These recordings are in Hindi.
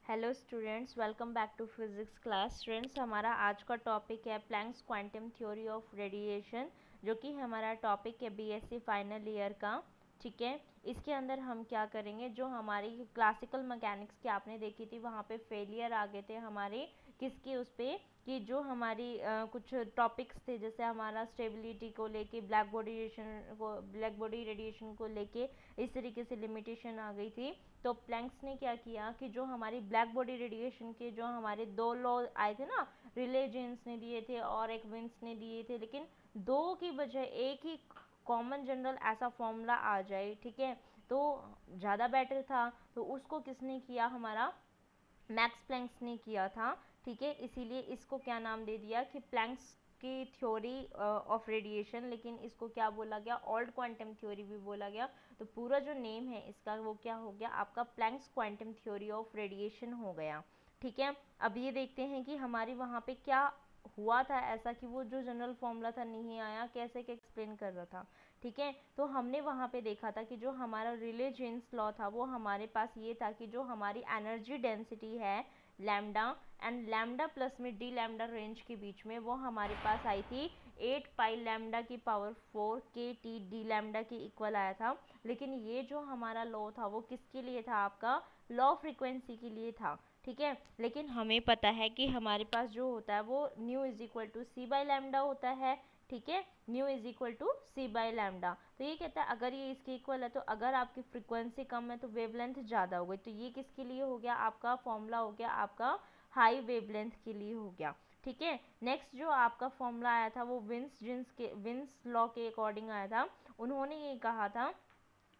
Hello students, welcome back to physics class. Students, हमारा आज का टॉपिक है Planck's quantum theory of radiation, जो कि हमारा टॉपिक है बीएससी फाइनल ईयर का। ठीक है, इसके अंदर हम क्या करेंगे, जो हमारी क्लासिकल मैकेनिक्स की आपने देखी थी, वहाँ पे फेलियर आ गए थे हमारे किसके उस पे, कि जो हमारी कुछ टॉपिक्स थे, जैसे हमारा स्टेबिलिटी को लेके, ब्लैक बॉडी रेडिएशन को लेके इस तरीके से लिमिटेशन आ गई थी। तो प्लैंक्स ने क्या किया कि जो हमारी ब्लैक बॉडी रेडिएशन के जो हमारे दो लॉ आए थे ना, रिले जीन्स ने दिए थे और एक विंस ने दिए थे, लेकिन दो की बजाय एक ही कॉमन जनरल ऐसा फॉर्मूला आ जाए, ठीक है, तो ज़्यादा बेटर था। तो उसको किसने किया, हमारा मैक्स प्लैंक्स ने किया था। ठीक है, इसीलिए इसको क्या नाम दे दिया कि प्लैंक्स की थ्योरी ऑफ रेडिएशन, लेकिन इसको क्या बोला गया, ओल्ड क्वांटम थ्योरी भी बोला गया। तो पूरा जो नेम है इसका वो क्या हो गया आपका, Planck's quantum theory of radiation हो गया। ठीक है, अब ये देखते हैं कि हमारी वहाँ पे क्या हुआ था ऐसा कि वो जो जनरल फॉर्मूला था नहीं आया, कैसे क्या एक्सप्लेन कर रहा था। ठीक है, तो हमने वहाँ पे देखा था कि जो हमारा रिले जीन्स लॉ था वो हमारे पास ये था कि जो हमारी एनर्जी डेंसिटी है लैम्डा एंड लैम्डा प्लस में डी लैम्डा रेंज के बीच में, वो हमारे पास आई थी 8 पाई लैम्डा की power 4 K T D lambda के इक्वल आया था। लेकिन ये जो हमारा लॉ था वो किसके लिए था, आपका लॉ फ्रीक्वेंसी के लिए था। ठीक है, लेकिन हमें पता है कि हमारे पास जो होता है वो nu is equal to C by lambda होता है। ठीक है, nu is equal to C by lambda. तो ये कहता है अगर ये इसके इक्वल है तो अगर आपकी फ्रीक्वेंसी कम है तो वेवलेंथ ज़्यादा हो गई। तो ये किसके लिए हो गया, आपका फॉर्मूला हो गया आपका हाई वेवलेंथ के लिए हो गया। ठीक है, नेक्स्ट जो आपका फॉर्मूला आया था वो विंस लॉ के अकॉर्डिंग आया था। उन्होंने ये कहा था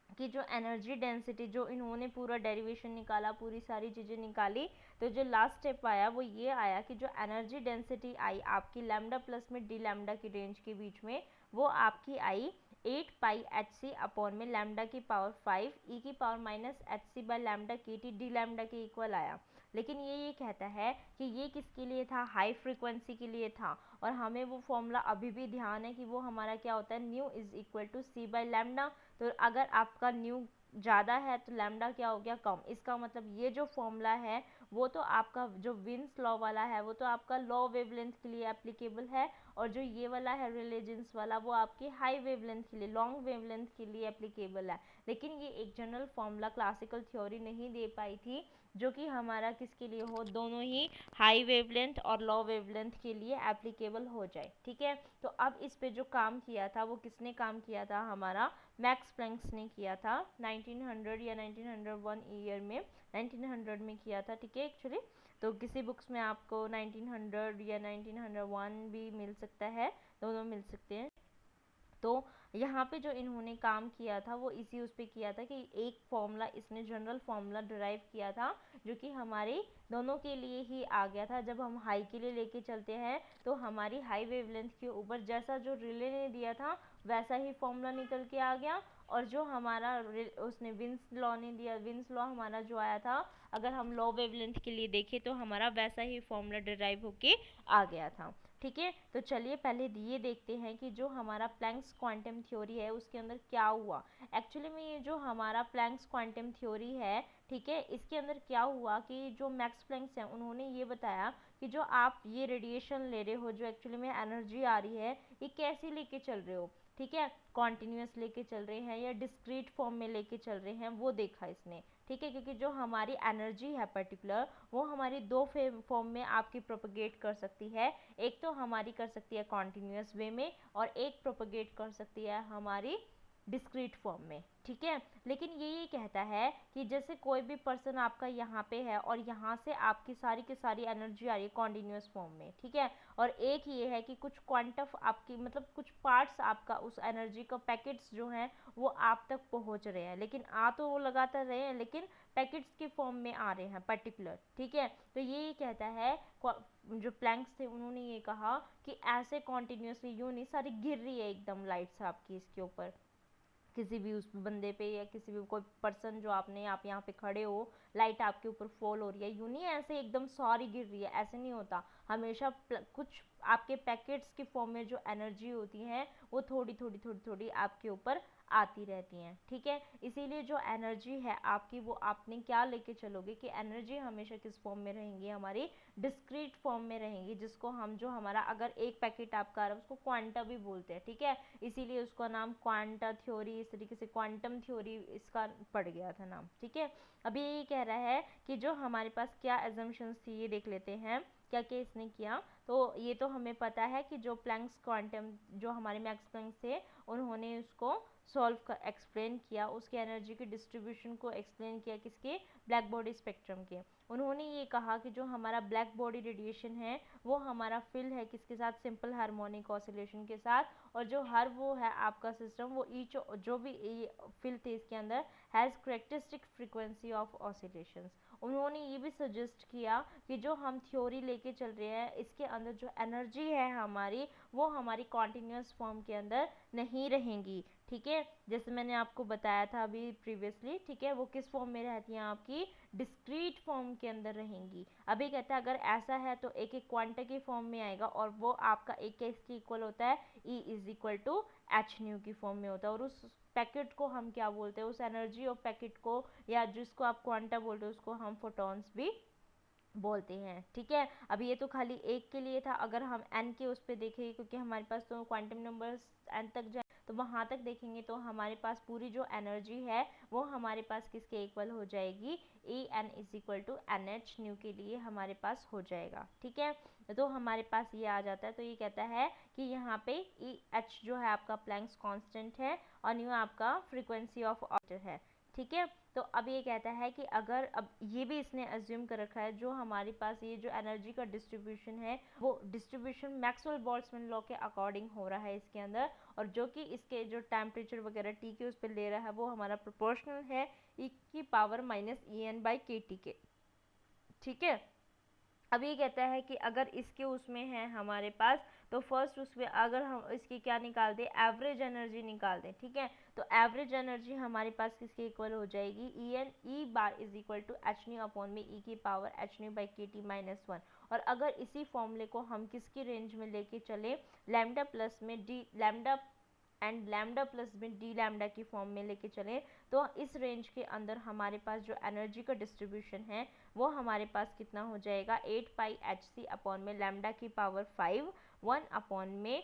कि जो एनर्जी डेंसिटी, जो इन्होंने पूरा डेरिवेशन निकाला, पूरी सारी चीज़ें निकाली, तो जो लास्ट स्टेप आया वो ये आया कि जो एनर्जी डेंसिटी आई आपकी लैम्डा प्लस में डी लैम्डा की रेंज के बीच में, वो आपकी I 8 pi H C upon में लैम्डा की पावर 5 ई की power minus H C by lambda K T D lambda के इक्वल आया। लेकिन ये कहता है कि ये किसके लिए था, हाई फ्रीक्वेंसी के लिए था। और हमें वो फॉर्मूला अभी भी ध्यान है कि वो हमारा क्या होता है, nu is equal to C by lambda. तो अगर आपका न्यू ज़्यादा है तो लैम्डा क्या हो गया, कम। इसका मतलब ये जो फॉर्मूला है वो तो आपका जो विंस लॉ वाला है वो तो आपका लो वेवलेंथ के लिए एप्लीकेबल है, और जो ये वाला है रिलीजन्स वाला वो आपकी हाई वेवलेंथ के लिए, लॉन्ग वेवलेंथ के लिए एप्लीकेबल है। लेकिन ये एक जनरल फॉर्मूला क्लासिकल थ्योरी नहीं दे पाई थी जो कि हमारा किसके लिए हो, दोनों ही हाई वेवलेंथ और लो वेवलेंथ के लिए एप्लीकेबल हो जाए। ठीक है, तो अब इस पे जो काम किया था वो किसने काम किया था, हमारा मैक्स प्लैंक्स ने किया था 1900 या 1901 ईयर में, 1900 में किया था। ठीक है, एक्चुअली तो किसी बुक्स में आपको 1900 या 1901 भी मिल सकता है, दोनों मिल सकते हैं। तो यहाँ पे जो इन्होंने काम किया था वो इसी उस पे किया था कि एक फॉर्मूला इसने जनरल फॉर्मूला डिराइव किया था जो कि हमारे दोनों के लिए ही आ गया था। जब हम हाई के लिए लेके चलते हैं तो हमारी हाई वेवलेंथ के ऊपर जैसा जो रिले ने दिया था वैसा ही फॉर्मूला निकल के आ गया, और जो हमारा उसने विंस लॉ ने दिया, विंस लॉ हमारा जो आया था, अगर हम लो वेवलेंथ के लिए देखें तो हमारा वैसा ही फॉर्मूला डिराइव होके आ गया था। ठीक है, तो चलिए पहले ये देखते हैं कि जो हमारा प्लैंक्स क्वांटम थ्योरी है उसके अंदर क्या हुआ। एक्चुअली में ये जो हमारा प्लैंक्स क्वांटम थ्योरी है, ठीक है, इसके अंदर क्या हुआ कि जो मैक्स प्लैंक्स हैं उन्होंने ये बताया कि जो आप ये रेडिएशन ले रहे हो, जो एक्चुअली में एनर्जी आ रही है, ये कैसी लेके चल रहे हो। ठीक है, कॉन्टिन्यूस लेके चल रहे हैं या डिस्क्रीट फॉर्म में लेके चल रहे हैं, वो देखा इसने। ठीक है, क्योंकि जो हमारी एनर्जी है पर्टिकुलर, वो हमारी दो फॉर्म में आपकी प्रोपगेट कर सकती है। एक तो हमारी कर सकती है कॉन्टिन्यूस वे में, और एक प्रोपगेट कर सकती है हमारी डिस्क्रीट फॉर्म में। ठीक है, लेकिन ये कहता है कि जैसे कोई भी पर्सन आपका यहाँ पे है और यहाँ से आपकी सारी की सारी एनर्जी आ रही है कॉन्टिन्यूस फॉर्म में। ठीक है, और एक ये है कि कुछ क्वांटम आपकी, मतलब कुछ पार्ट्स आपका उस एनर्जी का पैकेट्स जो हैं वो आप तक पहुँच रहे हैं, लेकिन आ तो वो लगातार रहे हैं लेकिन पैकेट्स के फॉर्म में आ रहे हैं पर्टिकुलर। ठीक है, तो ये कहता है, जो प्लैंक्स थे उन्होंने ये कहा कि ऐसे कॉन्टिन्यूसली यूँ नहीं सारी गिर रही है एकदम लाइट्स आपकी इसके ऊपर, किसी भी उस बंदे पे या किसी भी कोई पर्सन जो आपने, आप यहाँ पे खड़े हो, लाइट आपके ऊपर फॉल हो रही है, यूँ नहीं ऐसे एकदम सारी गिर रही है, ऐसे नहीं होता। हमेशा कुछ आपके पैकेट्स के फॉर्म में जो एनर्जी होती है वो थोड़ी थोड़ी थोड़ी थोड़ी आपके ऊपर आती रहती हैं, ठीक है। इसीलिए जो एनर्जी है आपकी वो आपने क्या लेके चलोगे कि एनर्जी हमेशा किस फॉर्म में रहेंगी, हमारी डिस्क्रीट फॉर्म में रहेंगी, जिसको हम जो हमारा अगर एक पैकेट आपका आ रहा है उसको क्वांटा भी बोलते हैं, ठीक है। इसीलिए उसका नाम क्वांटा थ्योरी, इस तरीके से क्वांटम थ्योरी इसका पड़ गया था नाम, ठीक है। अभी ये कह रहा है कि जो हमारे पास क्या एजम्पशंस थी ये देख लेते हैं क्या क्या इसने किया। तो ये तो हमें पता है कि जो प्लैंक्स क्वांटम जो हमारे मैक्स प्लैंक थे उन्होंने उसको सॉल्व कर एक्सप्लेन किया, उसके एनर्जी के डिस्ट्रीब्यूशन को एक्सप्लेन किया किसके, ब्लैक बॉडी स्पेक्ट्रम के। उन्होंने ये कहा कि जो हमारा ब्लैक बॉडी रेडिएशन है वो हमारा फिल है किसके साथ, सिंपल हार्मोनिक ऑसिलेशन के साथ, और जो हर वो है आपका सिस्टम वो ईच जो भी फिल थे इसके अंदर has characteristic frequency of oscillations. उन्होंने ये भी सजेस्ट किया कि जो हम थ्योरी लेके चल रहे हैं इसके अंदर जो एनर्जी है हमारी वो हमारी कॉन्टिन्यूस फॉर्म के अंदर नहीं रहेंगी, ठीक है। जैसे मैंने आपको बताया था अभी प्रीवियसली, ठीक है, वो किस फॉर्म में रहती हैं आपकी, डिस्क्रीट फॉर्म के अंदर रहेंगी। अभी कहता है अगर ऐसा है तो एक एक क्वांटा की फॉर्म में आएगा और वो आपका एक के इसके इक्वल होता है, E is equal to H nu की फॉर्म में होता है। और उस पैकेट को हम क्या बोलते हैं, उस एनर्जी ऑफ पैकेट को या जिसको आप क्वांटा बोलते हो उसको हम फोटॉन्स भी बोलते हैं, ठीक है। अभी ये तो खाली एक के लिए था, अगर हम एन के उस पर देखें क्योंकि हमारे पास तो क्वांटम नंबर्स एन तक जाए तो वहाँ तक देखेंगे तो हमारे पास पूरी जो एनर्जी है वो हमारे पास किसके इक्वल हो जाएगी, A N is equal to N H new के लिए हमारे पास हो जाएगा, ठीक है। तो हमारे पास ये आ जाता है। तो ये कहता है कि यहाँ पे ई एच जो है आपका प्लैंक्स कांस्टेंट है और न्यू आपका फ्रीक्वेंसी ऑफ ऑर्डर है, ठीक है। तो अब ये कहता है कि अगर अब ये भी इसने अज्यूम कर रखा है जो हमारे पास ये जो एनर्जी का डिस्ट्रीब्यूशन है वो डिस्ट्रीब्यूशन मैक्सवेल बोल्ट्जमैन लॉ के अकॉर्डिंग हो रहा है इसके अंदर, और जो कि इसके जो टेम्परेचर वगैरह टी के उस पर ले रहा है वो हमारा प्रोपोर्शनल है ई की power minus E N by K T के, ठीक है। अब ये कहता है कि अगर इसके उसमें है हमारे पास तो फर्स्ट उसमें अगर हम इसकी क्या निकाल दें, एवरेज एनर्जी निकाल दें, ठीक है। तो एवरेज एनर्जी हमारे पास किसके इक्वल हो जाएगी, E N E bar is equal to H nu upon में ई की power H nu by K T minus one. और अगर इसी फॉर्मूले को हम किसकी रेंज में लेके चले, लैम्डा प्लस में D lambda and lambda plus में डी लैम्डा की फॉर्म में लेके चले तो इस रेंज के अंदर हमारे पास जो एनर्जी का डिस्ट्रीब्यूशन है वो हमारे पास कितना हो जाएगा, 8 पाई एच सी अपॉन में लैम्डा की पावर 5 1 अपॉन में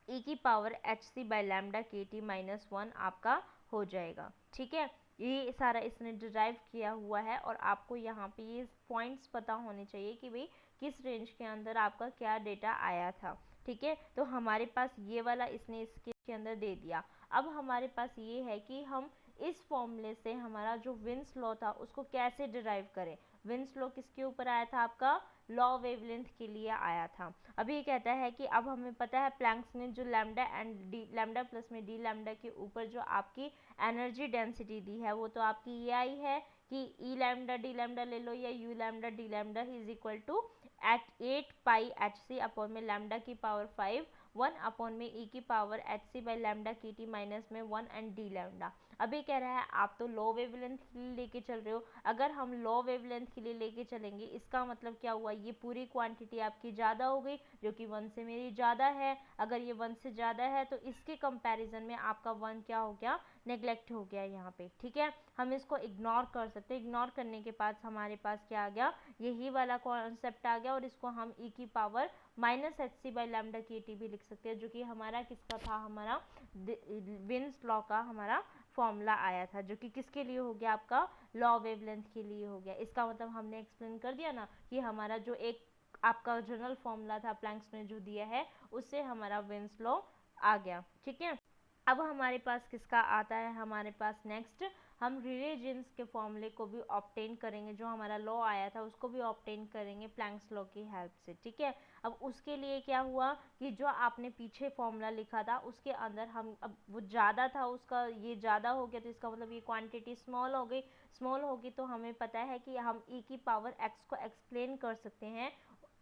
ई की power H C by lambda K T minus one आपका हो जाएगा, ठीक है। ये सारा इसने डिराइव किया हुआ है और आपको यहाँ पे ये पॉइंट्स पता होने चाहिए कि भाई किस रेंज के अंदर आपका क्या डेटा आया था, ठीक है। तो हमारे पास ये वाला इसने इसके अंदर दे दिया। अब हमारे पास ये है कि हम इस फॉर्मूले से हमारा जो विन्स लॉ था उसको कैसे डिराइव करें। विन्स लॉ किसके ऊपर आया था, आपका लॉ वेवलेंथ के लिए आया था। अभी ये कहता है कि अब हमें पता है प्लैंक्स ने जो lambda and D lambda plus में डी लैम्डा के ऊपर जो आपकी एनर्जी डेंसिटी दी है वो तो आपकी ये आई है कि ई लैम्डा डी लैम्डा ले लो या U lambda D lambda is equal to eight 8 pi H C upon में लैम्डा की पावर 5 1 अपॉन में ई की power H C by lambda की टी माइनस में 1 एंड डी लैम्डा। अभी कह रहा है आप तो लो वेवलेंथ के लिए लेके चल रहे हो, अगर हम लो वेवलेंथ के लिए लेके चलेंगे इसका मतलब क्या हुआ, ये पूरी क्वांटिटी आपकी ज़्यादा हो गई जो कि 1 से मेरी ज़्यादा है। अगर ये 1 से ज़्यादा है तो इसके कंपैरिजन में आपका 1 क्या हो गया, नेग्लेक्ट हो गया यहाँ पे, ठीक है। हम इसको इग्नोर कर सकते हैं, इग्नोर करने के बाद हमारे पास क्या आ गया, यही वाला कॉन्सेप्ट आ गया और इसको हम ई की power minus H C by lambda K T भी लिख सकते हैं जो कि हमारा किसका था, हमारा विन्स लॉ का हमारा फॉर्मूला आया था जो कि किसके लिए हो गया, आपका लॉ वेवलेंथ के लिए हो गया। इसका मतलब हमने एक्सप्लेन कर दिया ना कि हमारा जो एक आपका जनरल फॉर्मूला था प्लैंक्स ने जो दिया है उससे हमारा विन्स लॉ आ गया, ठीक है। अब हमारे पास किसका आता है, हमारे पास नेक्स्ट हम रिले जीन्स के फॉर्मूले को भी ऑब्टेन करेंगे, जो हमारा लॉ आया था उसको भी ऑब्टेन करेंगे प्लैंक्स लॉ की हेल्प से, ठीक है। अब उसके लिए क्या हुआ कि जो आपने पीछे फॉर्मूला लिखा था उसके अंदर हम अब वो ज़्यादा था उसका, ये ज़्यादा हो गया तो इसका मतलब ये क्वांटिटी स्मॉल हो गई, स्मॉल होगी तो हमें पता है कि हम ई की पावर एक्स को एक्सप्लेन कर सकते हैं,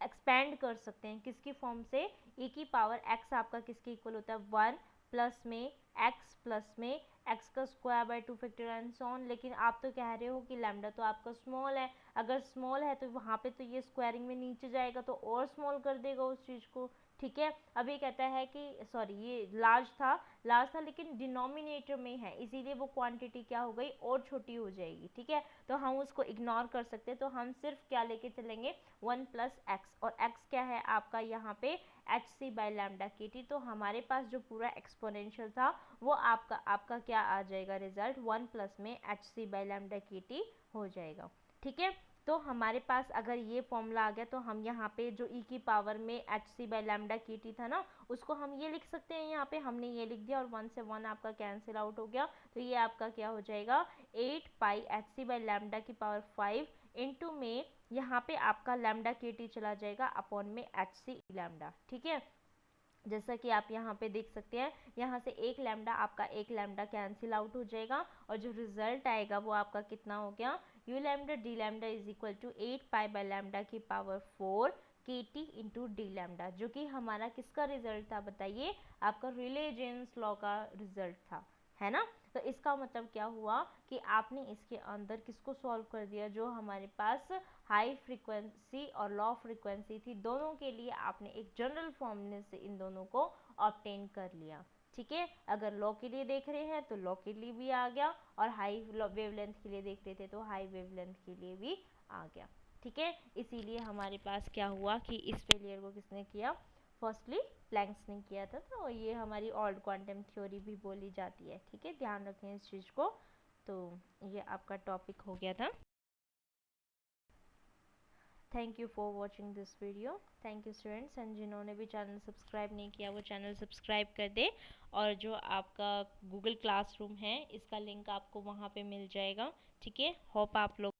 एक्सपेंड कर सकते हैं किसकी फॉर्म से, ई की पावर एक्स आपका किसके इक्वल होता है 1 प्लस में एक्स प्लस में एक्स का square by 2 factorial and so on. लेकिन आप तो कह रहे हो कि लैम्डा तो आपका स्मॉल है, अगर स्मॉल है तो वहाँ पे तो ये स्क्वायरिंग में नीचे जाएगा तो और स्मॉल कर देगा उस चीज़ को, ठीक है। अब ये कहता है कि सॉरी ये लार्ज था लेकिन डिनोमिनेटर में है, इसीलिए वो क्वांटिटी क्या हो गई और छोटी हो जाएगी। ठीक है, तो हम उसको इग्नोर कर सकते हैं, तो हम सिर्फ क्या लेके चलेंगे 1 प्लस एक्स, और एक्स क्या है आपका यहाँ पे H C by lambda K T. तो हमारे पास जो पूरा एक्सपोनेंशियल था वो आपका क्या आ जाएगा रिजल्ट 1 प्लस में H C by lambda K T हो जाएगा। ठीक है, तो हमारे पास अगर ये फॉर्मूला आ गया तो हम यहाँ पे जो ई की पावर में H C by lambda K T था ना, उसको हम ये लिख सकते हैं, यहाँ पे हमने ये लिख दिया और 1 से 1 आपका कैंसिल आउट हो गया। तो ये आपका क्या हो जाएगा 8 pi H C by lambda की पावर 5 इंटू में यहाँ पे आपका लैम्डा के टी चला जाएगा अपॉन में एच सी लैम्डा। ठीक है, जैसा कि आप यहाँ पे देख सकते हैं, यहाँ से एक लैम्डा कैंसिल आउट हो जाएगा और जो रिजल्ट आएगा वो आपका कितना हो गया U lambda D lambda is equal to 8 pi by lambda की power 4 K T into D lambda, जो कि हमारा किसका रिजल्ट था बताइए, आपका रिले-जेन्स लॉ का रिजल्ट था, है ना। तो इसका मतलब क्या हुआ कि आपने इसके अंदर किसको सॉल्व कर दिया, जो हमारे पास हाई फ्रीक्वेंसी और लो फ्रीक्वेंसी थी, दोनों के लिए आपने एक जनरल फॉर्मूले से इन दोनों को ऑब्टेन कर लिया। ठीक है, अगर लो के लिए देख रहे हैं तो लो के लिए भी आ गया, और हाई वेवलेंथ के लिए देख रहे थे तो हाई वेवलेंथ के लिए भी आ गया। ठीक है, इसीलिए हमारे पास क्या हुआ कि इस फेलियर को किसने किया, फर्स्टली प्लैंक्स ने किया था। तो ये हमारी ओल्ड क्वांटम थ्योरी भी बोली जाती है। ठीक है, ध्यान रखें इस चीज़ को। तो ये आपका टॉपिक हो गया था। Thank you for watching this video. Thank you students, and जिन्होंने भी चैनल सब्सक्राइब नहीं किया वो चैनल सब्सक्राइब कर दे, और जो आपका गूगल क्लासरूम है इसका लिंक आपको वहाँ पे मिल जाएगा। ठीक है, होप आप लोग